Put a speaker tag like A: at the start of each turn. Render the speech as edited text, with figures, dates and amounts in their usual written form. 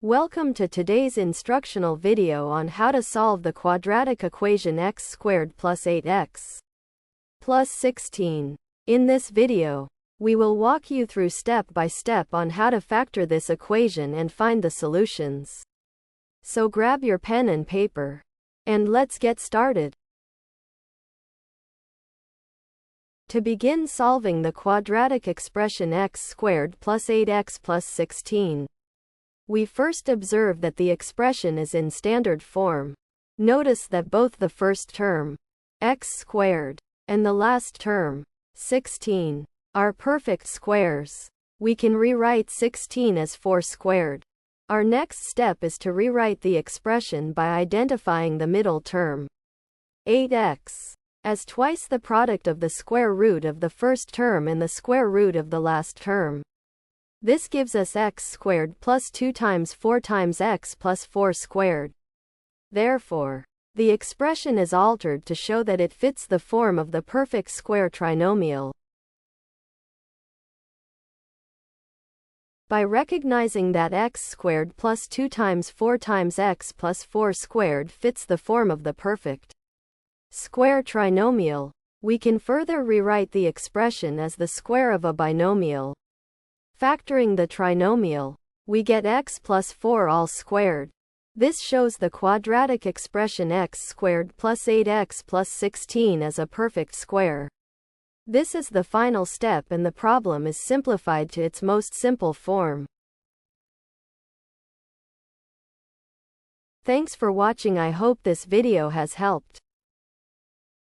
A: Welcome to today's instructional video on how to solve the quadratic equation x squared plus 8x plus 16. In this video, we will walk you through step by step on how to factor this equation and find the solutions. So grab your pen and paper, and let's get started. To begin solving the quadratic expression x squared plus 8x plus 16, we first observe that the expression is in standard form. Notice that both the first term, x squared, and the last term, 16, are perfect squares. We can rewrite 16 as 4 squared. Our next step is to rewrite the expression by identifying the middle term, 8x, as twice the product of the square root of the first term and the square root of the last term. This gives us x squared plus 2 times 4 times x plus 4 squared. Therefore, the expression is altered to show that it fits the form of the perfect square trinomial. By recognizing that x squared plus 2 times 4 times x plus 4 squared fits the form of the perfect square trinomial, we can further rewrite the expression as the square of a binomial. Factoring the trinomial, we get x plus 4 all squared. This shows the quadratic expression x squared plus 8x plus 16 as a perfect square. This is the final step and the problem is simplified to its most simple form. Thanks for watching. I hope this video has helped.